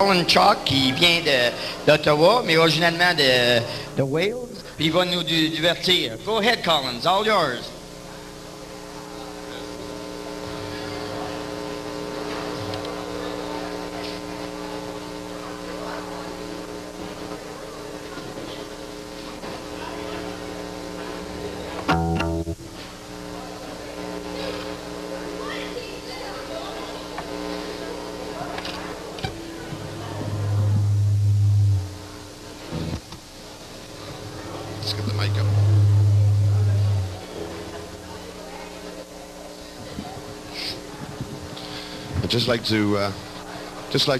Colin Chalk qui vient d'Ottawa, mais originalement de Wales. Puis il va nous divertir. Go ahead, Colin, it's all yours. Let's get the mic up. I'd just like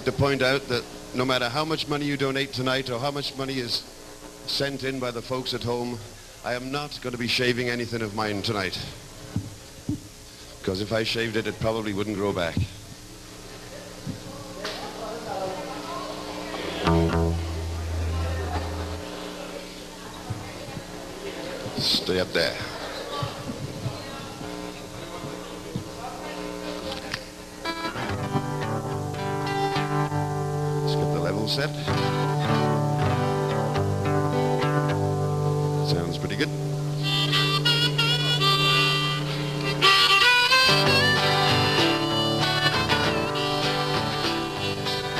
to point out that no matter how much money you donate tonight or how much money is sent in by the folks at home, I am not going to be shaving anything of mine tonight. Because if I shaved it, it probably wouldn't grow back. Stay up there. Let's get the level set. Sounds pretty good.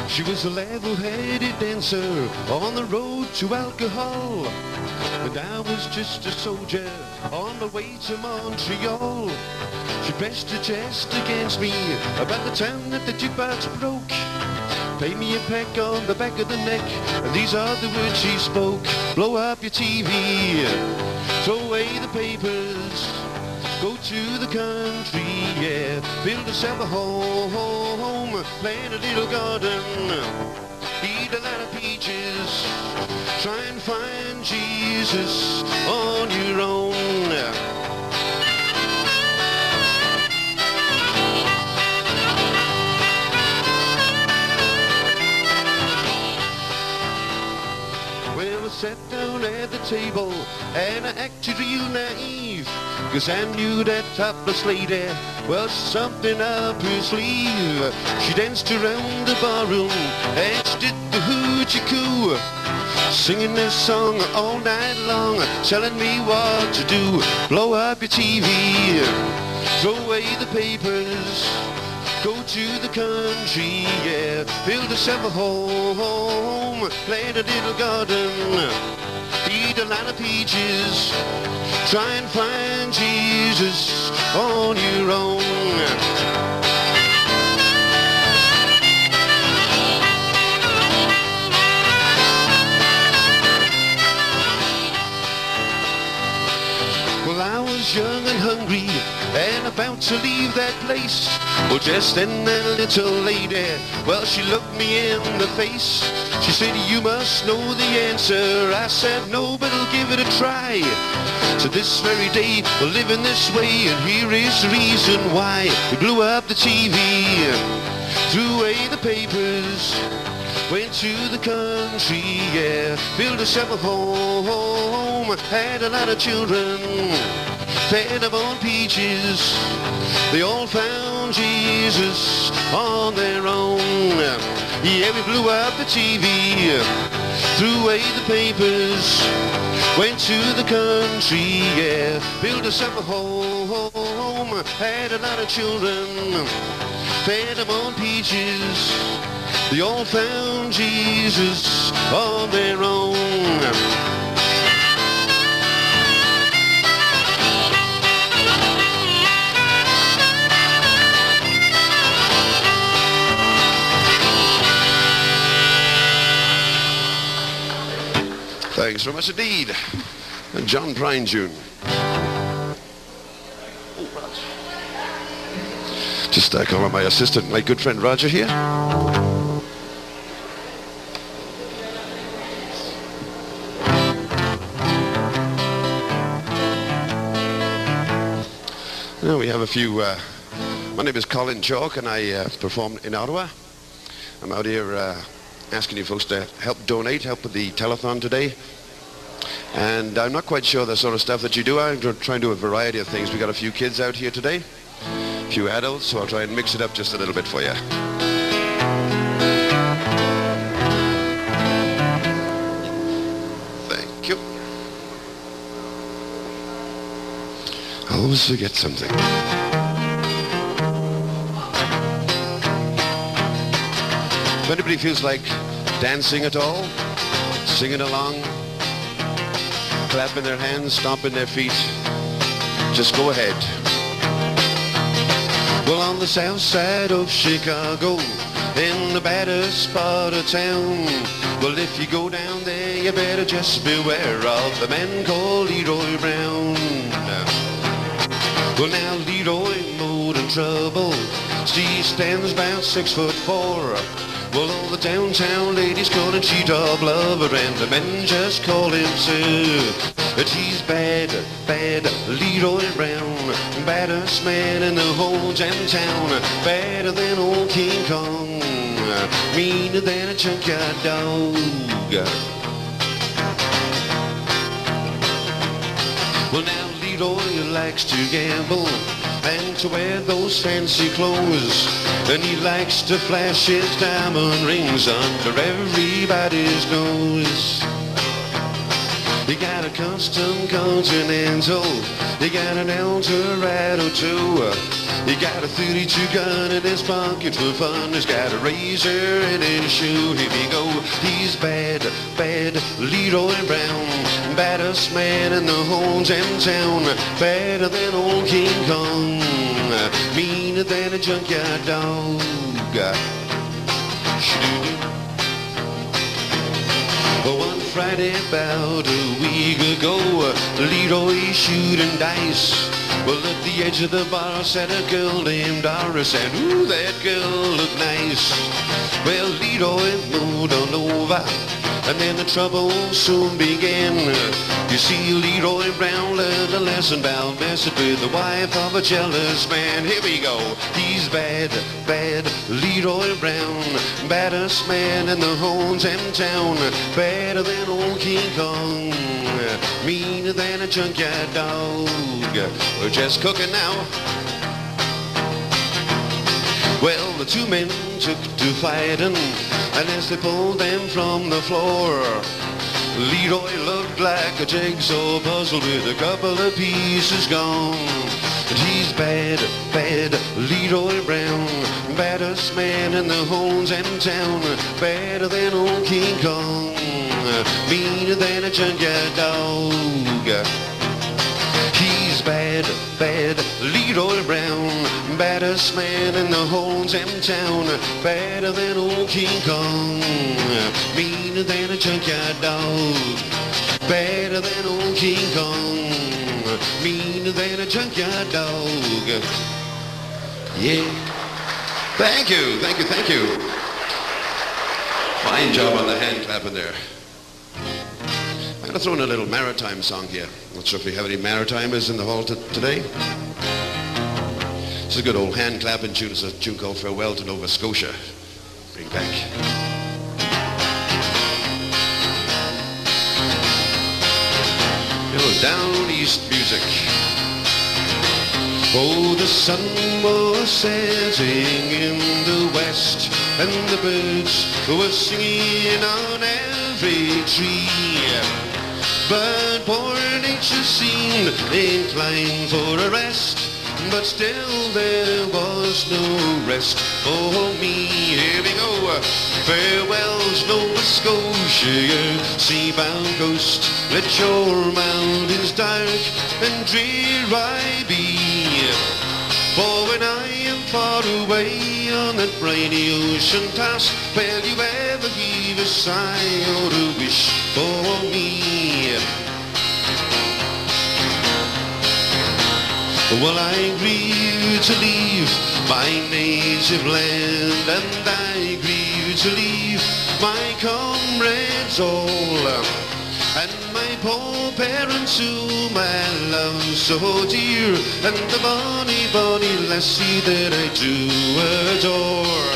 She was a level-headed dancer on the road to alcohol, and I was just a soldier on the way to Montreal. She pressed her chest against me about the time that the jukebox broke. Pay me a peck on the back of the neck, and these are the words she spoke. Blow up your TV, throw away the papers, go to the country, yeah, build yourself a home, plant a little garden, eat a lot of peaches, try and find Jesus on your own. Well, I sat down at the table and I acted real naive, 'cause I knew that topless lady was something up her sleeve. She danced around the barroom and she did the hoochie coo, singing this song all night long, telling me what to do. Blow up your TV, throw away the papers, go to the country, yeah, build yourself a home, plant a little garden, eat a lot of peaches, try and find Jesus on your own. Well, I was young and hungry and about to leave that place. Well, just then that little lady, well, she looked me in the face. She said, you must know the answer. I said, no, but I'll give it a try. So this very day, we're living this way, and here is the reason why. We blew up the TV, threw away the papers, went to the country, yeah, built ourselves a home, had a lot of children, fed them on peaches. They all found Jesus on their own. Yeah, we blew up the TV, threw away the papers, went to the country, yeah, built ourselves a home, had a lot of children, fed them on peaches. They all found Jesus on their own. Thanks very much indeed. And John Prine June. Just call on my assistant, my good friend Roger here. Now we have a few, my name is Colin Chalk and I perform in Ottawa. I'm out here asking you folks to help donate, help with the telethon today. And I'm not quite sure the sort of stuff that you do. I'm trying to do a variety of things. We got a few kids out here today, a few adults, so I'll try and mix it up just a little bit for you. always forget something. If anybody feels like dancing at all, singing along, clapping their hands, stomping their feet, just go ahead. Well, on the south side of Chicago, in the baddest part of town, well, if you go down there, you better just beware of the man called Leroy Brown. Well, now Leroy more in trouble. He stands about 6'4". Well, all the downtown ladies call him Cheetah Lover, and the men just call him Sir. But he's bad, bad, Leroy Brown, baddest man in the whole damn town, badder than old King Kong, meaner than a junkyard dog. Well, now Leroy likes to gamble and to wear those fancy clothes, and he likes to flash his diamond rings under everybody's nose. He got a custom Continental, he got an Eldorado too. He got a 32 gun in his pocket for fun. He's got a razor in his shoe. Here we go. He's bad, bad, Leroy Brown, baddest man in the whole damn town, badder than old King Kong, meaner than a junkyard dog. One Friday about a week ago, Leroy shooting dice. Well, at the edge of the bar sat a girl named Doris, and ooh, that girl looked nice. Well, Leroy moved on over, and then the trouble soon began. You see, Leroy Brown learned a lesson about messing with the wife of a jealous man. Here we go. He's bad, bad, Leroy Brown, baddest man in the whole damn town, badder than old King Kong, meaner than a junkyard dog. We're just cooking now. Well, the two men took to fighting, and as they pulled them from the floor, Leroy looked like a jigsaw puzzle with a couple of pieces gone. And he's bad, bad, Leroy Brown, baddest man in the whole damn town, badder than old King Kong, meaner than a junkyard dog. He's bad, bad, Leroy Brown, baddest man in the whole damn town, badder than old King Kong, meaner than a junkyard dog, badder than old King Kong, meaner than a junkyard dog. Yeah. Thank you, thank you, thank you. Fine job on the hand clapping there. I'm going to throw in a little maritime song here. Not sure if we have any maritimers in the hall today. This is a good old hand clapping tune. It's a tune called Farewell to Nova Scotia. Bring back. Down east music. Oh, the sun was setting in the west, and the birds were singing on every tree. But poor nature seemed inclined for a rest, but still there was no rest for me. Here we go. Farewell's Nova Scotia, sea-bound coast. Let your mountains dark and drear I be. For when I am far away on that briny ocean past, will you ever heave a sigh or a wish for me? Well, I grieve to leave my native land, and I grieve to leave my comrades all, and my poor parents whom I love so dear, and the bonny, bonny lassie that I do adore.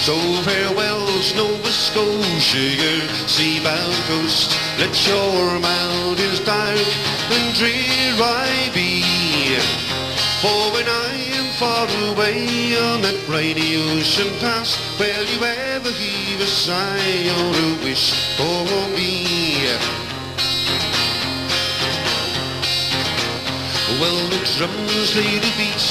So farewell's Nova Scotia, sea-bound coast. Let your mountains dark and drear I be. For when I am far away on that briny ocean past, will you ever heave a sigh or a wish for me? Well, the drums lay to beat,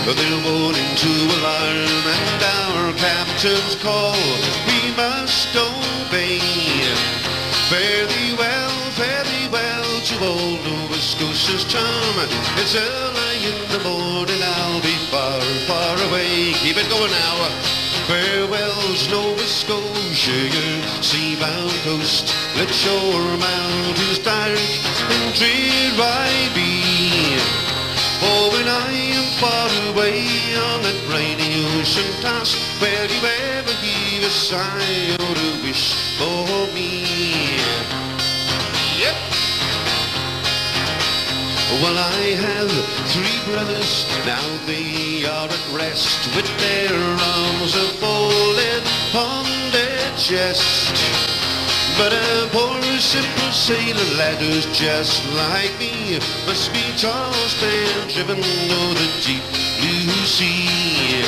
they're warning to alarm, and our captain's call we must obey. Fare thee well to old Nova Scotia's charm. It's early in the morning, I'll be far, far away. Keep it going now. Farewell's Nova Scotia, your sea-bound coast. Let your mountains dark and drear I be. For when I am far away on that briny ocean toss, will you ever heave a sigh or a wish for me? Yep. Well, I have 3 brothers, now they are at rest, with their arms folded on their chest. But a poor simple sailor lad who's just like me must be tossed and driven o'er the deep blue sea.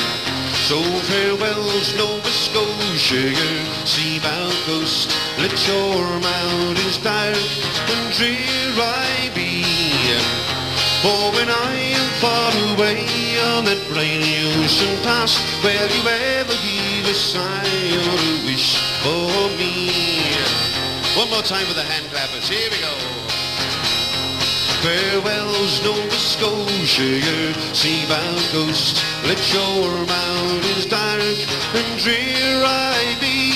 So farewell's Nova Scotia, your sea-bound coast. Let your mountains dark and drear I be. For when I am far away on that briny ocean toss, will you ever heave a sigh or a wish for me? One more time with the hand clappers, here we go. Farewell's Nova Scotia, your sea-bound coast. Let your mountains dark and drear I be.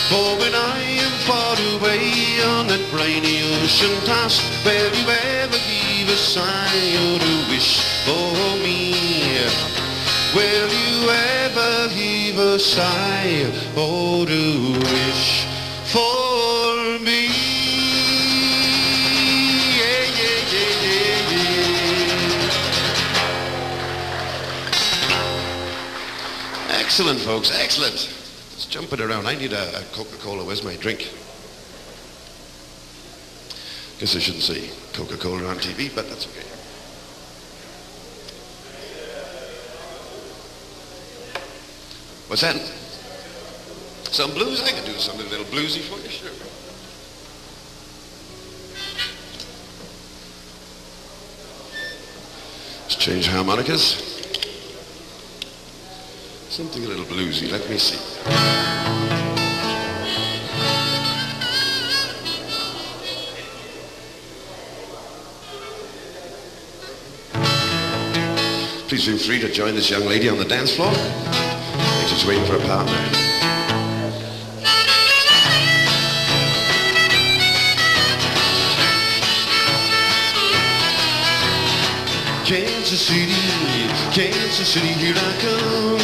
For when I am far away on that briny ocean toss, will you ever heave a sigh or a wish for me? Will you ever heave a sigh or a wish for me? Yeah, yeah, yeah, yeah, yeah. Excellent, folks, excellent. Let's jump it around. I need a Coca-Cola. Where's my drink? Guess I shouldn't say Coca-Cola on TV, but that's okay. What's that? Some blues? I could do something a little bluesy for you, sure. Let's change harmonicas. Something a little bluesy, let me see. Please feel free to join this young lady on the dance floor. I think she's waiting for a partner. Kansas City, here I come.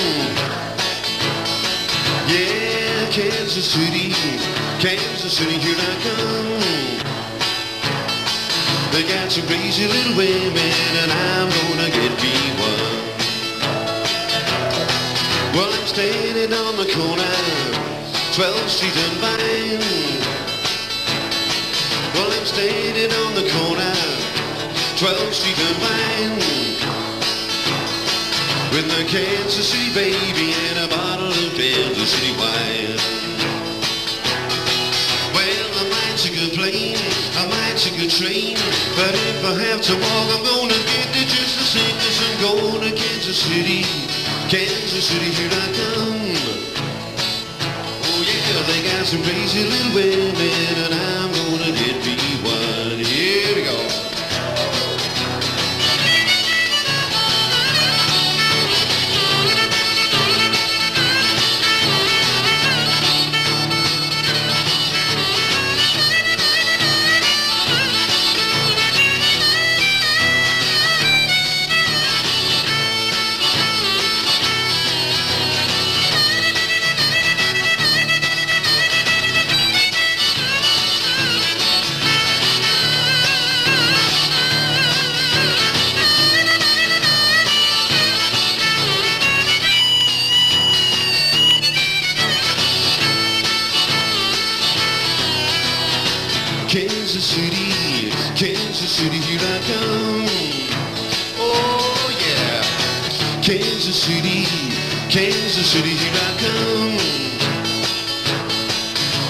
Yeah, Kansas City, here I come. They got some crazy little women, and I'm gonna get me one. Well, I'm standing on the corner, 12th Street and Vine. Well, I'm standing on the corner, 12th Street and Vine, with the Kansas City baby and a bottle of Kansas City wine. Well, I might take a plane, I might take a train, but if I have to walk, I'm gonna get it just the same. 'Cause I'm going to Kansas City, here I come. Oh yeah, they got some crazy little women, and I'm gonna get me one. Here we go. Kansas City, here I come. Oh yeah, Kansas City, here I come.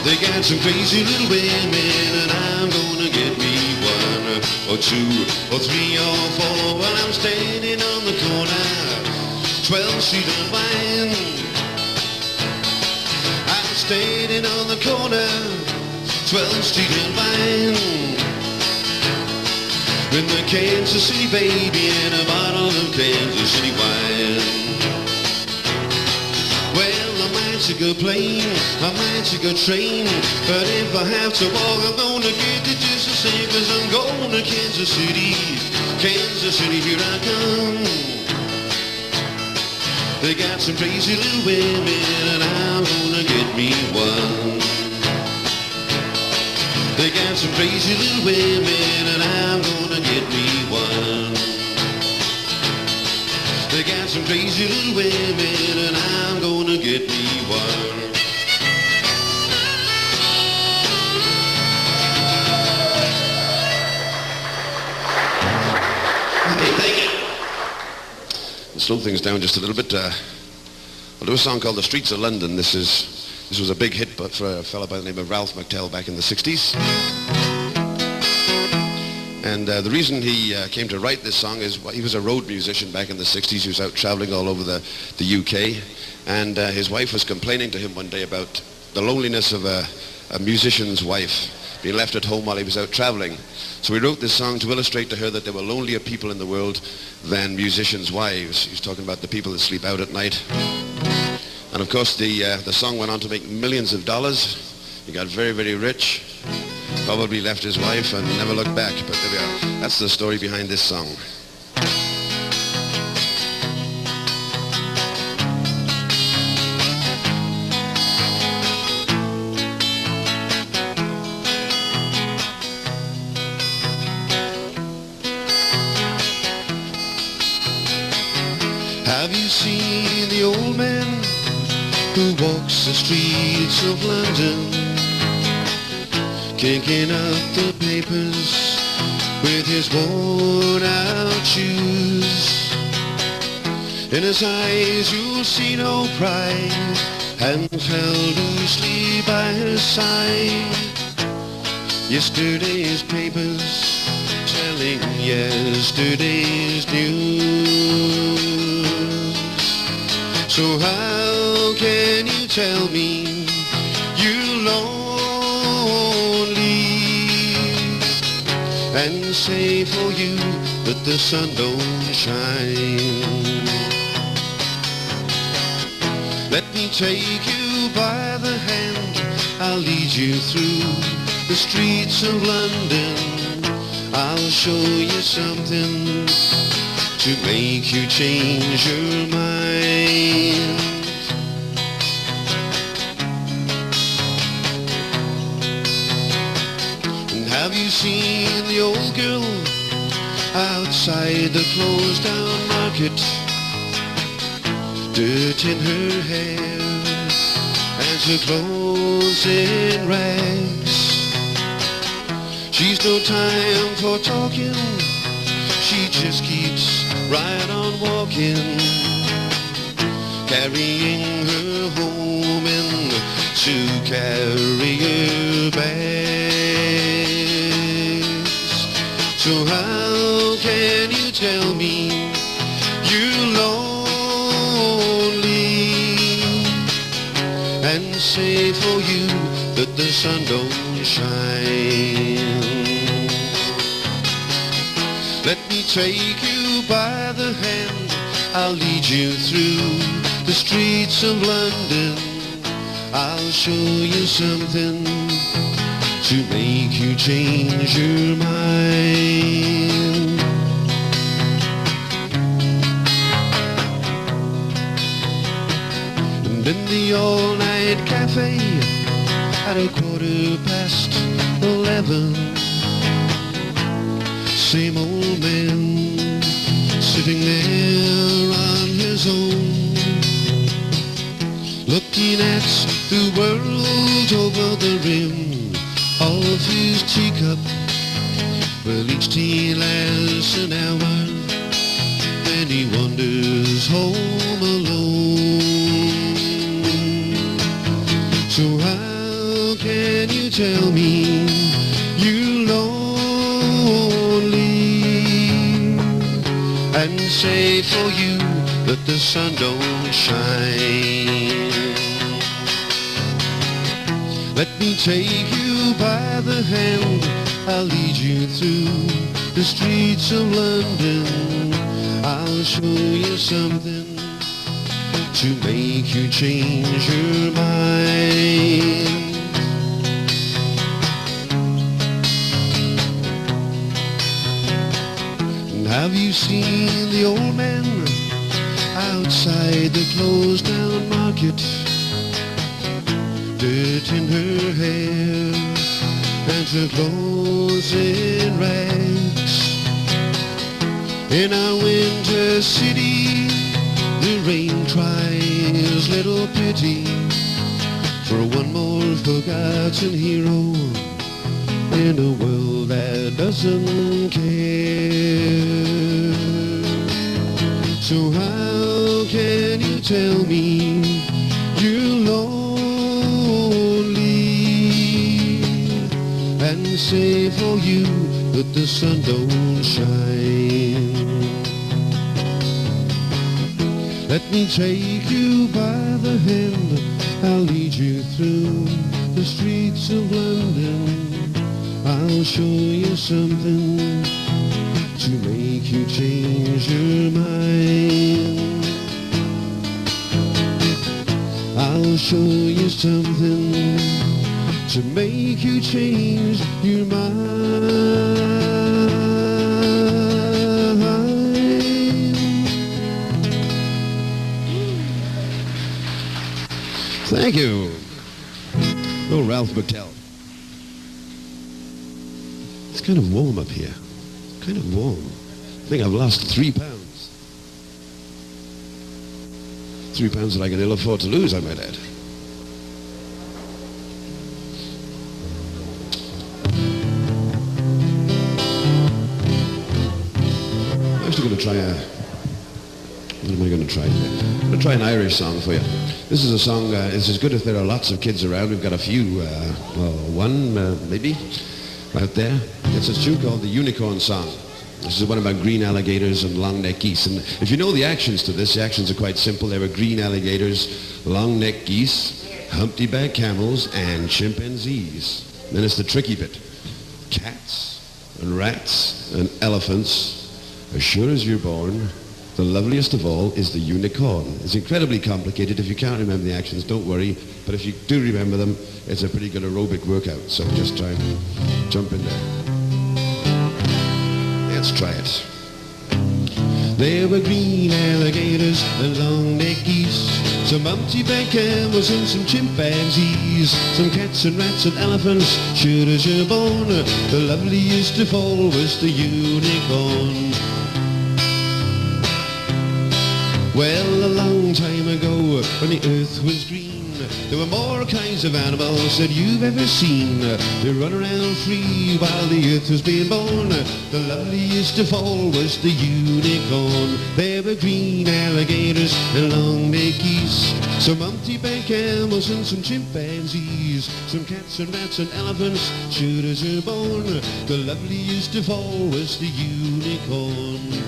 They got some crazy little women, and I'm gonna get me one. or 2 or 3 or 4. Well, I'm standing on the corner, 12th Street and Vine. I'm standing on the corner, 12th Street and Vine, with the Kansas City baby and a bottle of Kansas City wine. Well, I might take a plane, I might take a train, but if I have to walk, I'm gonna get it just the same, 'cause I'm going to Kansas City, here I come. They got some crazy little women, and I'm gonna get me one. They got some crazy little women, and I'm gonna get me one. They got some crazy little women, and I'm gonna get me one. Hey, thank you. Let's slow things down just a little bit. I'll do a song called The Streets of London. This was a big hit for a fellow by the name of Ralph McTell back in the 60s. And the reason he came to write this song is he was a road musician back in the 60s. He was out traveling all over the UK. And his wife was complaining to him one day about the loneliness of a musician's wife being left at home while he was out traveling. So he wrote this song to illustrate to her that there were lonelier people in the world than musicians' wives. He's talking about the people that sleep out at night. And of course the song went on to make millions of dollars. He got very, very rich. Probably left his wife and never looked back, but there we are. That's the story behind this song. Have you seen the old man who walks the streets of London, kicking up the papers with his worn out shoes? In his eyes you'll see no pride, hands held loosely by his side. Yesterday's papers telling yesterday's news. So how can you tell me you're lonely and say for you that the sun don't shine? Let me take you by the hand, I'll lead you through the streets of London. I'll show you something to make you change your mind. And have you seen the old girl outside the closed down market? Dirt in her hair and her clothes in rags. She's no time for talking, she just keeps right on walking, carrying her home in two carrier bags. So how can you tell me you're lonely and say for you that the sun don't shine? Let me take you by the hand, I'll lead you through the streets of London. I'll show you something to make you change your mind. And in the all-night cafe at 11:15, same old man sitting there on his own, looking at the world over the rim of his teacup. Well, each tea lasts an hour, then he wanders home alone. So how can you tell me you're lonely and say for you that the sun don't shine. Let me take you by the hand, I'll lead you through the streets of London. I'll show you something to make you change your mind. And have you seen the old man outside the closed down market? Dirt in her hair and her clothes in rags. In our winter city, the rain cries little pity for one more forgotten hero in a world that doesn't care. So how can you tell me you're lonely and say for you that the sun don't shine? Let me take you by the hand, I'll lead you through the streets of London. I'll show you something to make you change your mind. I'll show you something to make you change your mind. Thank you. Oh, Ralph McTell. It's kind of warm up here. Kind of warm. I think I've lost 3 pounds. 3 pounds that I can ill afford to lose, I might add. I'm actually going to try what am I going to try today? I'm going to try an Irish song for you. This is a song, it's as good if there are lots of kids around. We've got a few, one maybe, out there. It's a tune called the Unicorn Song. This is one about green alligators and long-necked geese. And if you know the actions to this, the actions are quite simple. There were green alligators, long-necked geese, humpty-back camels, and chimpanzees. Then it's the tricky bit. Cats and rats and elephants, as sure as you're born. The loveliest of all is the unicorn. It's incredibly complicated. If you can't remember the actions, don't worry. But if you do remember them, it's a pretty good aerobic workout. So just try and jump in there. Let's try it. There were green alligators and long-necked geese, some humpty-back camels and some chimpanzees, some cats and rats and elephants, sure as you're born. The loveliest of all was the unicorn. Well, a long time ago, when the earth was green, there were more kinds of animals than you've ever seen. They run around free while the earth was being born. The loveliest of all was the unicorn. There were green alligators and long-necked geese, some humpty-back camels and some chimpanzees, some cats and rats and elephants, sure as you're born. The loveliest of all was the unicorn.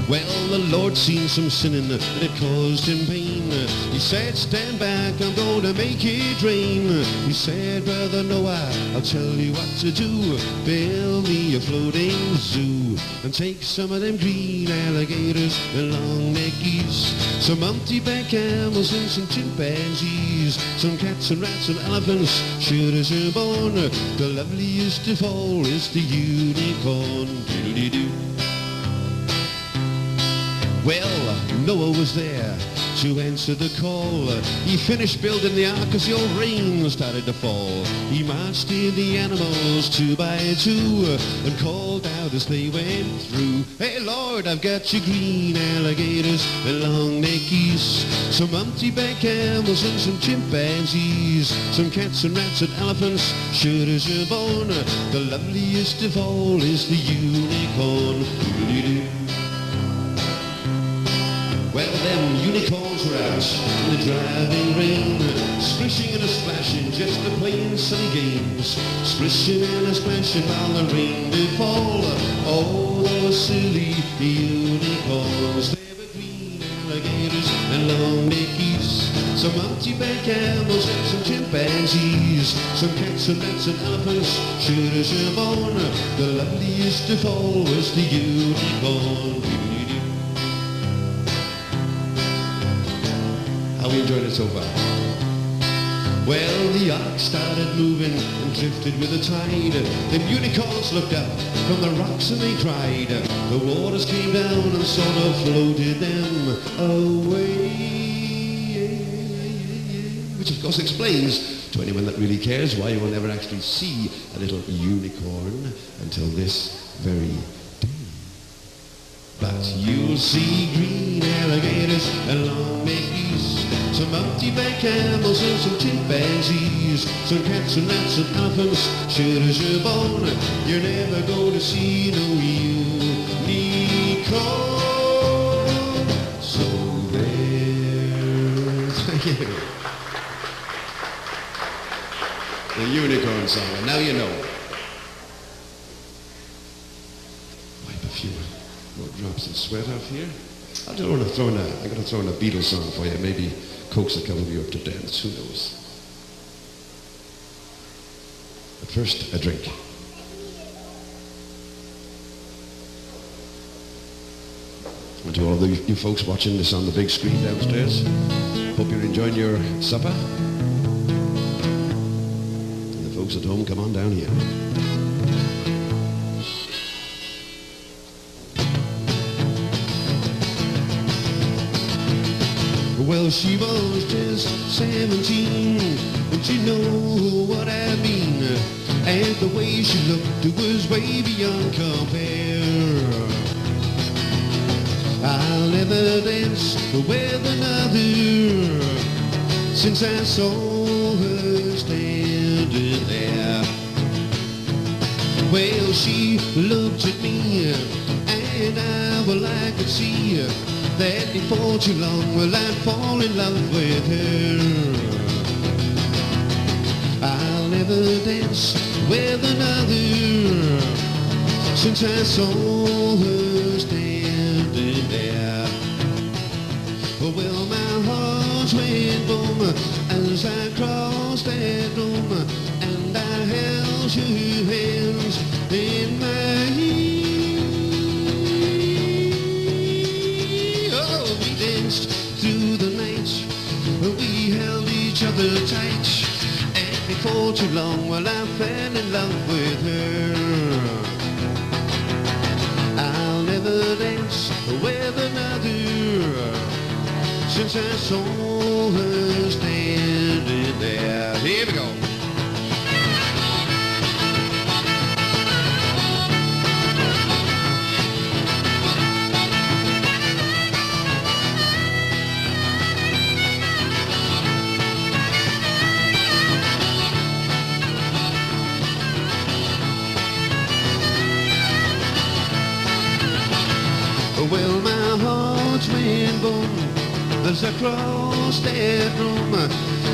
Well, the Lord seen some sinning and it caused him pain. He said, stand back, I'm going to make it rain. He said, brother Noah, I'll tell you what to do. Build me a floating zoo and take some of them green alligators and long-necked geese, some humpty-back camels and some chimpanzees, some cats and rats and elephants, sure as you're born. The loveliest of all is the unicorn. Doodly-doo. Well, Noah was there to answer the call. He finished building the ark as the old rain started to fall. He marched in the animals 2 by 2 and called out as they went through, hey Lord, I've got you green alligators and long-necked geese, some humpty-back camels and some chimpanzees, some cats and rats and elephants, sure as you're born. The loveliest of all is the unicorn. Well, them unicorns were out in the driving rain, splishing and a splashing just a playing silly games, splishing and a splashing while the rain did fall. Oh, those silly unicorns, they were green alligators and long neckies, some monkey-back camels and some chimpanzees, some cats and rats and elephants, should as you're born. The loveliest of all was the unicorn. How we enjoyed it so far? Well, the ark started moving and drifted with the tide. The unicorns looked up from the rocks and they cried. The waters came down and sort of floated them away. Which of course explains to anyone that really cares why you will never actually see a little unicorn until this very day. But you'll see green alligators and long neckies, some monkey-back camels and some chimpanzees, some cats and rats and elephants, should as you're born. You're never going to see no unicorn. So there. Thank you. The unicorn song, and now you know. Wipe a few more drops of sweat off here. I'm going to throw in a Beatles song for you, maybe coax a couple of you up to dance, who knows. But first, a drink. And to all of you folks watching this on the big screen downstairs, hope you're enjoying your supper. And the folks at home, come on down here. Well, she was just 17, and she know what I mean. And the way she looked, it was way beyond compare. I'll never dance with another since I saw her standing there. Well, she looked at me, and I could see that before too long, well, I'd fall in love with her. I'll never dance with another since I saw her standing there. Well, my heart went boom as I crossed that room, and I held your hands in mine. Through the night, we held each other tight, and before too long, well, I fell in love with her. I'll never dance with another since I saw her standing there. Here we go. Well, my heart went boom as I crossed that room,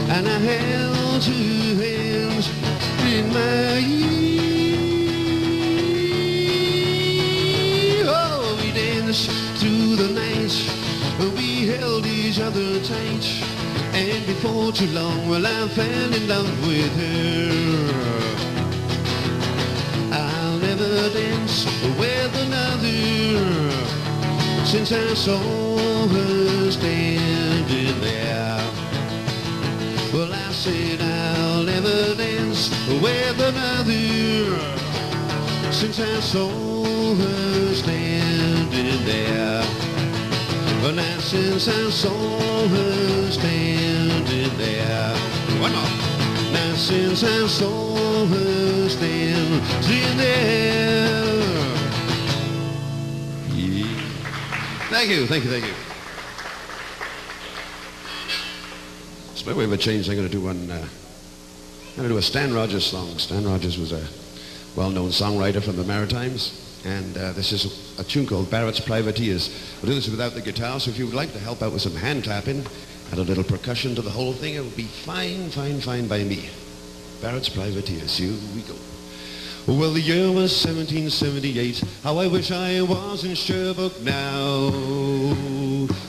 and I held two hands in my ear. Oh, we danced through the night, we held each other tight, and before too long, well, I fell in love with her. I'll never dance with another since I saw her standing there. Well, I said I'll never dance with another since I saw her standing there. Well, now since I saw her standing there. One more. Now since I saw her standing there. Thank you. It's by way of a change. I'm going to do a Stan Rogers song. Stan Rogers was a well-known songwriter from the Maritimes, and this is a tune called Barrett's Privateers. We'll do this without the guitar, so if you would like to help out with some hand clapping and a little percussion to the whole thing, it would be fine by me. Barrett's Privateers. Here we go. Well, the year was 1778. How I wish I was in Sherbrooke now.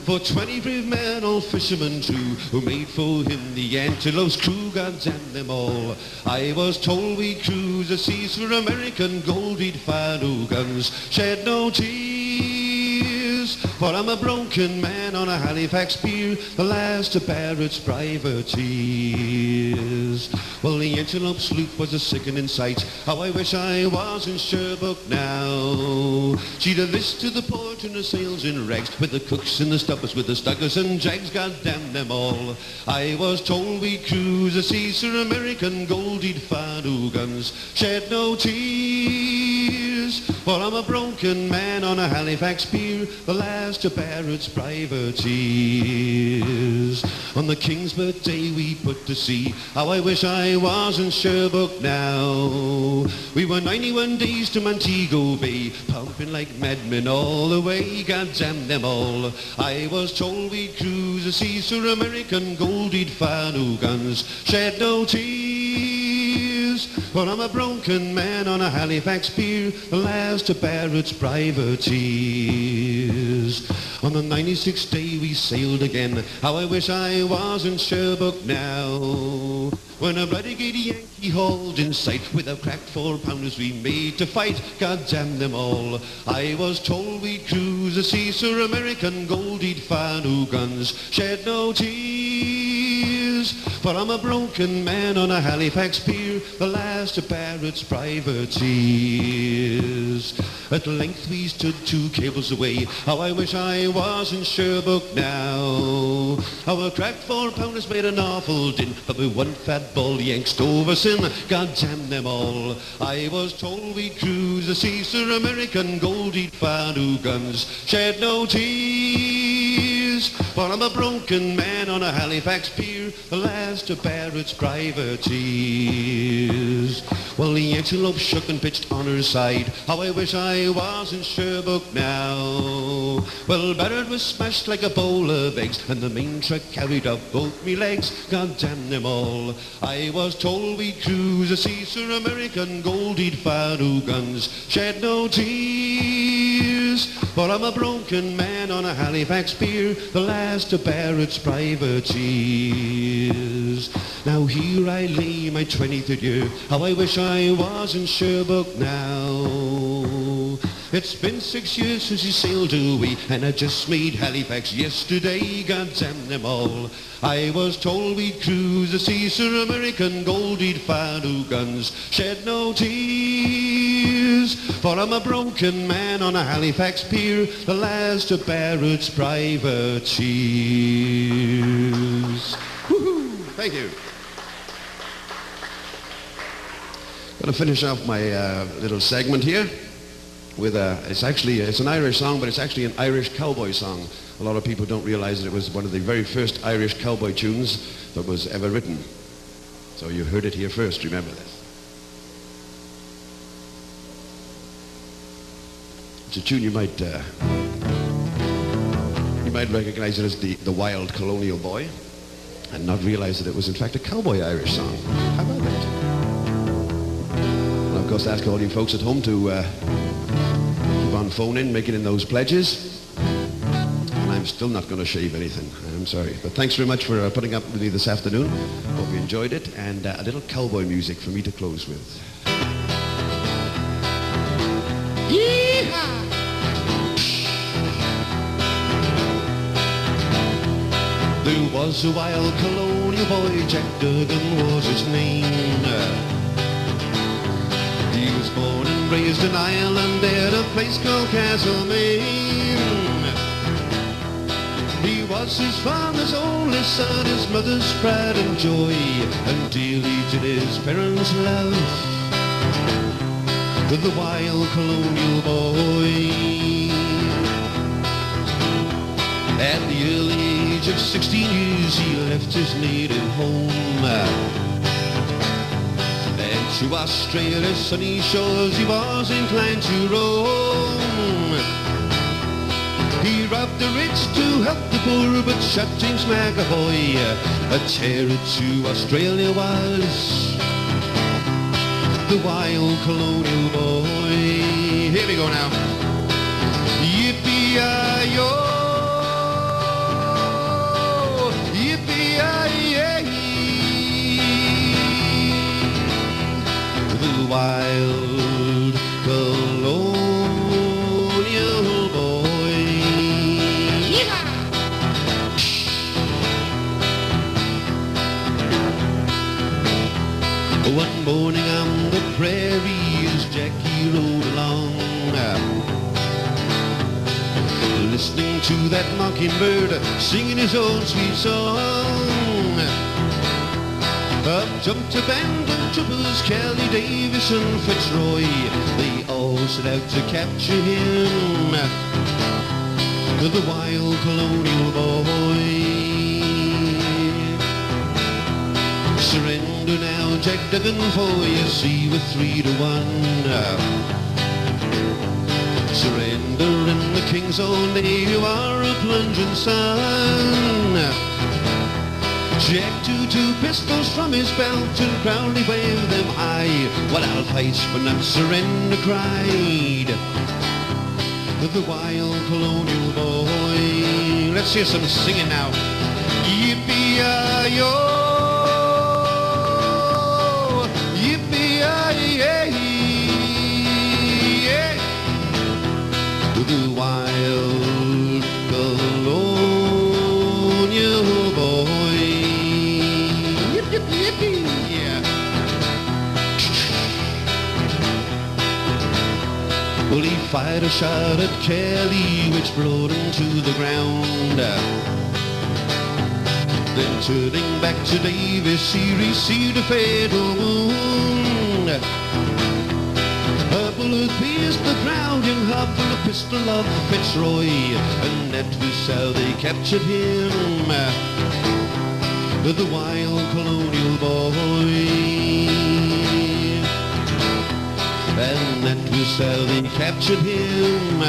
For 20 brave men, all fishermen true, who made for him the Antelope's crew, God damn them all. I was told we cruise the seas for American gold, we'd fire no guns, shed no tears. For I'm a broken man on a Halifax pier, the last of Barrett's privateers. Well, the Antelope sloop was a sickening sight. How I wish I was in Sherbrooke now. She'd a list to the port and the sails in rags, with the cooks and the stubbers, with the stuggers and jags, God damn them all. I was told we'd cruise the seas for American gold, he'd fire no guns, shed no tears. For I'm a broken man on a Halifax pier, the last of Barrett's privateers. On the King's birthday we put to sea. How I wish I was in Sherbrooke now. We were 91 days to Montego Bay, pumping like madmen all the way, God damn them all. I was told we'd cruise the seas for American gold, he'd fire no guns, shed no tears. For I'm a broken man on a Halifax pier, the last of Barrett's privateers. On the 96th day we sailed again. How I wish I was in Sherbrooke now. When a renegade Yankee hauled in sight, with a cracked 4-pounders we made to fight, God damn them all. I was told we'd cruise the seas for American gold, he'd fire no guns, shed no tears. For I'm a broken man on a Halifax pier, the last of Barrett's privateers. At length we stood 2 cables away. How I wish I was in Sherbrooke now. Our cracked 4-pounders made an awful din, but with one fat ball Yank stove us in, God damn them all. I was told we'd cruise the seas for American gold, he'd fire no guns, shed no tears. For I'm a broken man on a Halifax pier, the last of Barrett's privateers. Well, the Antelope shook and pitched on her side. How I wish I was in Sherbrooke now. Well, Barrett was smashed like a bowl of eggs, and the main truck carried up both me legs, God damn them all. I was told we'd cruise the seas for American gold, he'd fire no guns, shed no tears. For I'm a broken man on a Halifax pier, the last of Barrett's privateers. Now here I lay my 23rd year. How I wish I was in Sherbrooke now. It's been 6 years since he sailed away, and I just made Halifax yesterday, God damn them all. I was told we'd cruise the seas for American gold, he'd fire no guns, shed no tears. For I'm a broken man on a Halifax pier, the last of Barrett's privateers. Woohoo! Thank you. Going to finish off my little segment here with it's an Irish song, but it's actually an Irish cowboy song. A lot of people don't realize that it was one of the very first Irish cowboy tunes that was ever written. So you heard it here first, remember that. It's a tune you might recognize it as the Wild Colonial Boy, and not realize that it was in fact a cowboy Irish song. How about that? And of course, ask all you folks at home to keep on phoning, making in those pledges. And I'm still not going to shave anything. I'm sorry. But thanks very much for putting up with me this afternoon. Hope you enjoyed it. And a little cowboy music for me to close with. Yee-haw! There was a wild colonial boy, Jack Duggan was his name. He was born and raised in Ireland at a place called Castlemaine. He was his father's only son, his mother's pride and joy, and dearly did his parents love the wild colonial boy. At the early age of 16 years he left his native home, and to Australia's sunny shores he was inclined to roam. He robbed the rich to help the poor, but shot James McAvoy, a terror to Australia was. the wild colonial boy. Here we go now. Yippee-yi-yo, yippee-yi-yay, the wild colonial boy. Yeah. One morning on the prairie as Jackie rode along, listening to that mockingbird singing his own sweet song. Up jumped a band of troopers, Kelly, Davis and Fitzroy. They all set out to capture him, the wild colonial boy. Surrender now, Jack Duggan, for you see we're 3-1. Surrender in the King's own day, you are a plunging son. Jack took 2 pistols from his belt and proudly waved them high, while I'll fight but not surrender cried the wild colonial boy. Let's hear some singing now. Yippee-yi-yo, the wild colonial boy. Yip, yip, yippee, yeah. Well, he fired a shot at Kelly, which brought him to the ground. Then turning back to Davis, he received a fatal wound. A bullet pierced the ground in half from the pistol of Fitzroy, and that was how they captured him, the wild colonial boy. And that was how they captured him,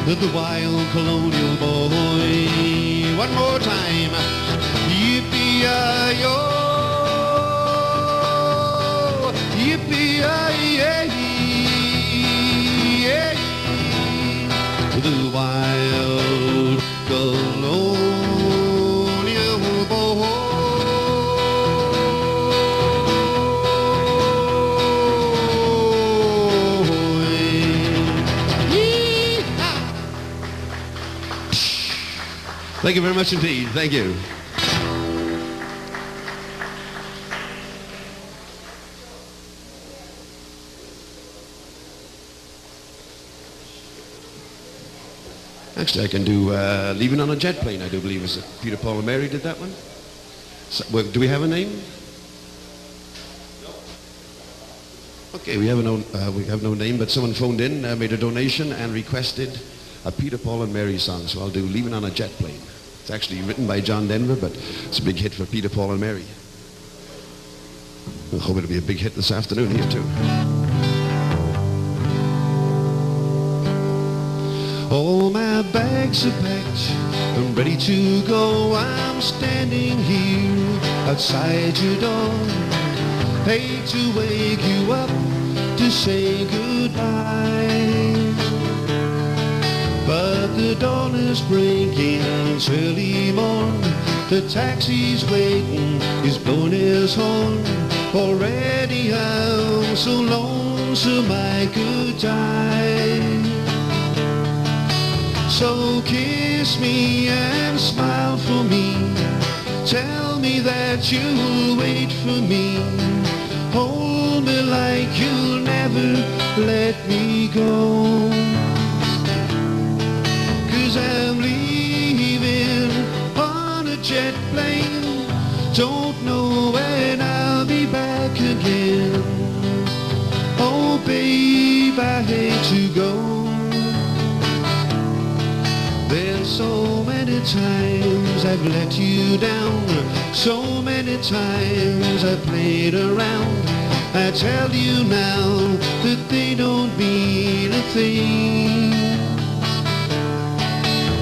the wild colonial boy. One more time. Yippee-yi-yo, yippee-yi-yay, the wild colonial boy. Yee-haw. Thank you very much indeed. Thank you. Actually, I can do Leaving on a Jet Plane, I do believe. Is it Peter, Paul and Mary did that one? So, well, do we have a name? Okay, we have no name, but someone phoned in, made a donation and requested a Peter, Paul and Mary song. So I'll do Leaving on a Jet Plane. It's actually written by John Denver, but it's a big hit for Peter, Paul and Mary. I hope it'll be a big hit this afternoon here too. All my bags are packed, I'm ready to go. I'm standing here outside your door. Hate to wake you up to say goodbye, but the dawn is breaking, it's early morn. The taxi's waiting, he's blowing his horn. Already I'm so lonesome I could die. So kiss me and smile for me. Tell me that you'll wait for me. Hold me like you'll never let me go. 'Cause I'm leaving on a jet plane. Don't know when I'll be back again. Oh babe, I hate to go. There's so many times I've let you down, so many times I played around. I tell you now that they don't mean a thing.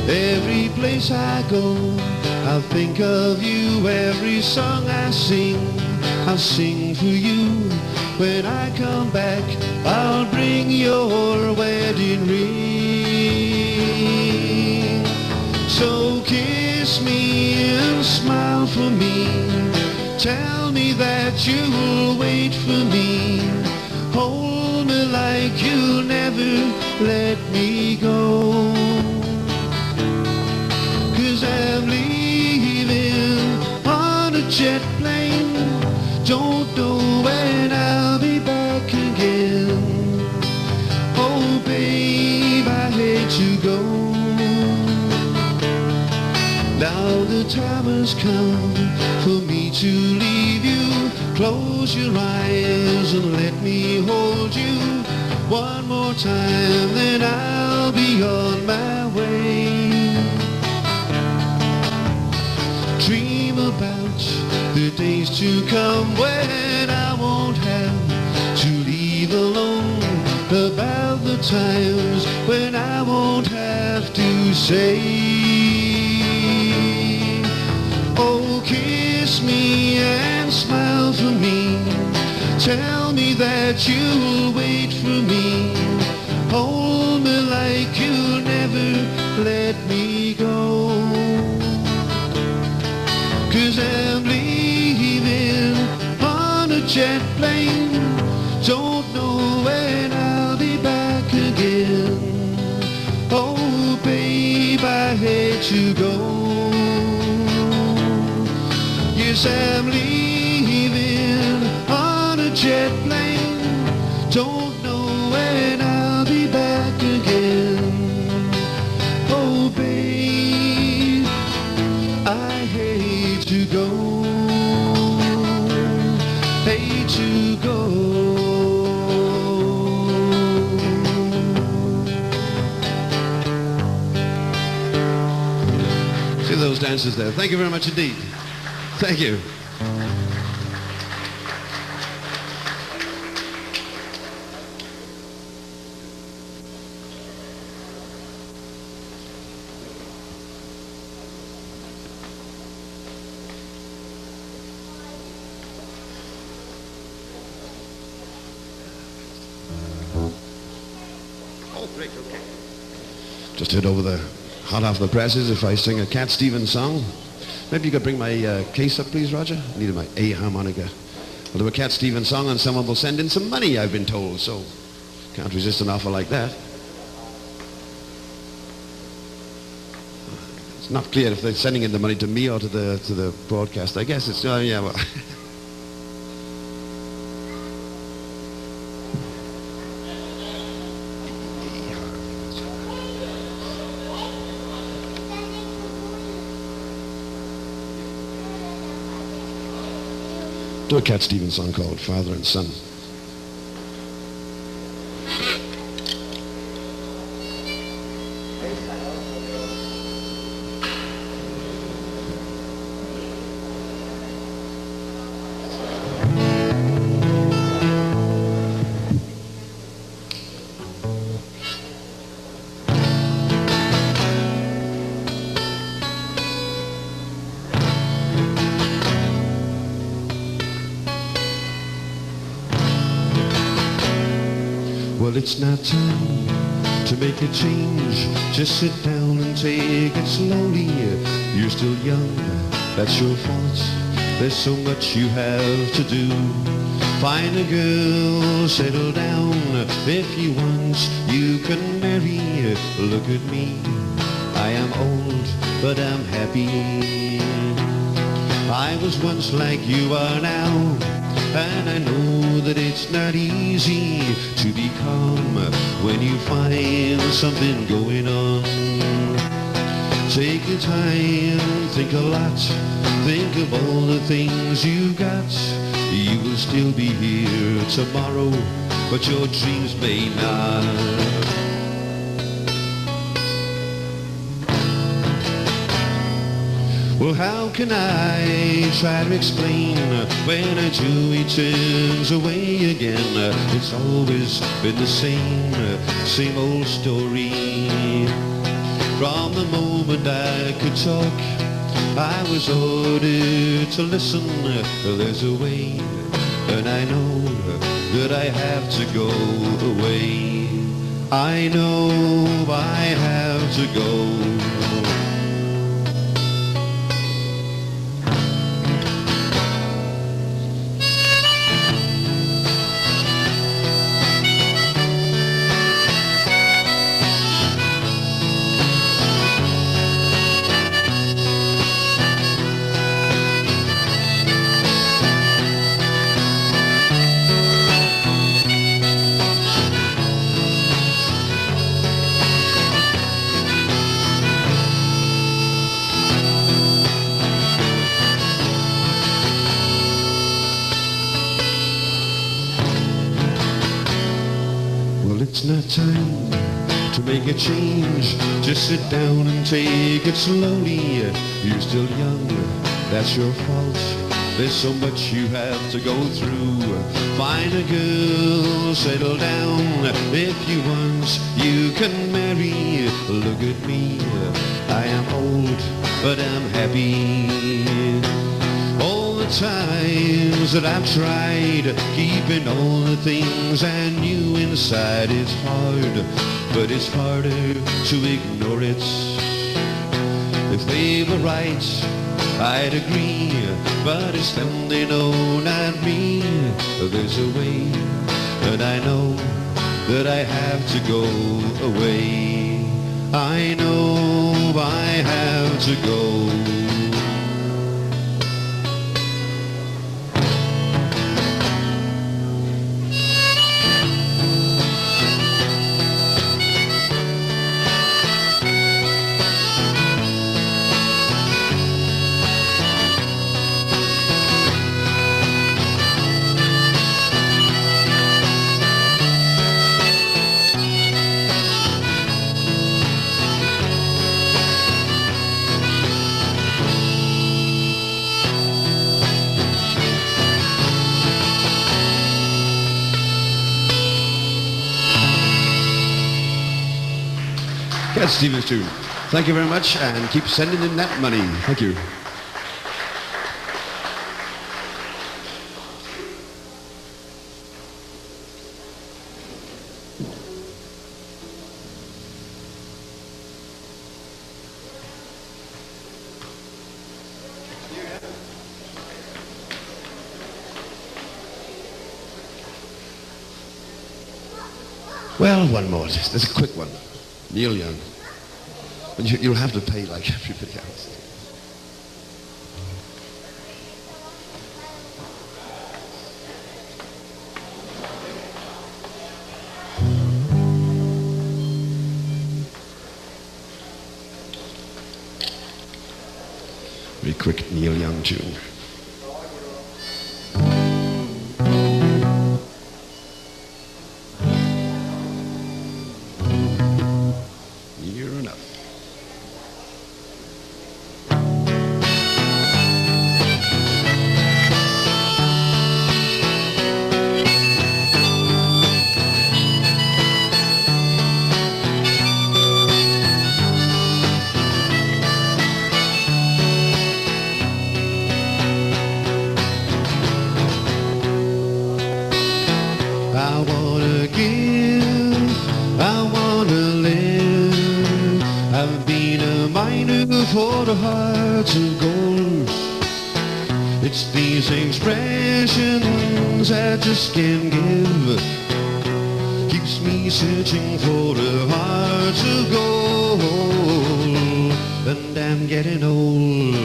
Every place I go, I'll think of you. Every song I sing, I'll sing for you. When I come back, I'll bring your wedding ring. So kiss me and smile for me. Tell me that you'll wait for me. Hold me like you'll never let me go. 'Cause I'm leaving on a jet plane. Don't know when I'll be back again. Oh babe, I hate to go. Now the time has come for me to leave you. Close your eyes and let me hold you one more time, then I'll be on my way. Dream about the days to come when I won't have to leave alone. About the times when I won't have to say, oh, kiss me and smile for me. Tell me that you'll wait for me. Hold me like you'll never let me go. 'Cause I'm leaving on a jet plane. Don't know when I'll be back again. Oh babe, I hate to go. Yes, I'm leaving on a jet plane. Don't know when I'll be back again. Oh babe, I hate to go. Hate to go. See those dancers there. Thank you very much indeed. Thank you. Oh, great, okay. Just heard over the hot off the presses if I sing a Cat Stevens song. Maybe you could bring my case up, please, Roger? I needed my A harmonica. I'll do a Cat Stevens song and someone will send in some money, I've been told, so can't resist an offer like that. It's not clear if they're sending in the money to me or to the broadcast. I guess it's, yeah, well. Do a Cat Stevens song called Father and Son. Well, it's not time to make a change. Just sit down and take it slowly. You're still young, that's your fault. There's so much you have to do. Find a girl, settle down. If you want, you can marry. Look at me, I am old, but I'm happy. I was once like you are now, and I know that it's not easy to be calm when you find something going on. Take your time, think a lot, think of all the things you got. You will still be here tomorrow, but your dreams may not. Well, how can I try to explain when I do, he turns away again? It's always been the same old story. From the moment I could talk, I was ordered to listen. There's a way, and I know that I have to go away. I know I have to go. It's not time to make a change. Just sit down and take it slowly. You're still young, that's your fault. There's so much you have to go through. Find a girl, settle down. If you want, you can marry. Look at me, I am old, but I'm happy. All the times that I've tried keeping all the things I knew inside, it's hard, but it's harder to ignore it. If they were right, I'd agree, but it's them they know, not me. There's a way, and I know that I have to go away. I know I have to go. That's Stephen's tune. Thank you very much, and keep sending in that money. Thank you. Well, one more. There's a quick one. Neil Young. And you'll have to pay like everybody else. Very quick Neil Young tune. For the hearts of gold, it's these expressions I just can't give. Keeps me searching for the hearts of gold, and I'm getting old.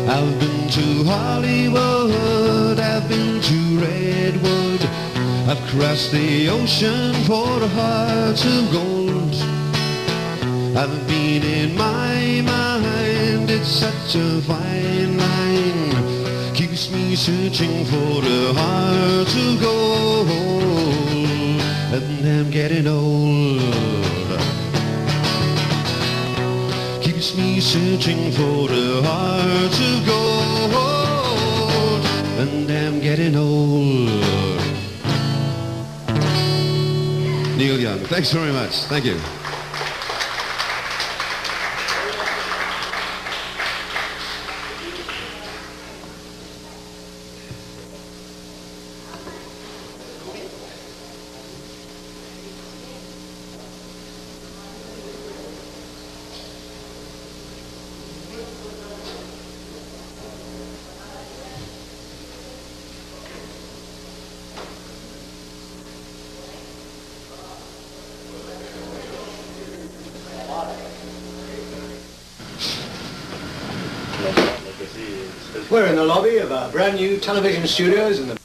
I've been to Hollywood, I've been to Redwood, I've crossed the ocean for the hearts of gold. I've been in my mind, it's such a fine line, keeps me searching for the hearts of gold, and I'm getting old. face me searching for the heart of gold, and I'm getting old. Neil Young, thanks very much. Thank you. We're in the lobby of our brand new television studios in the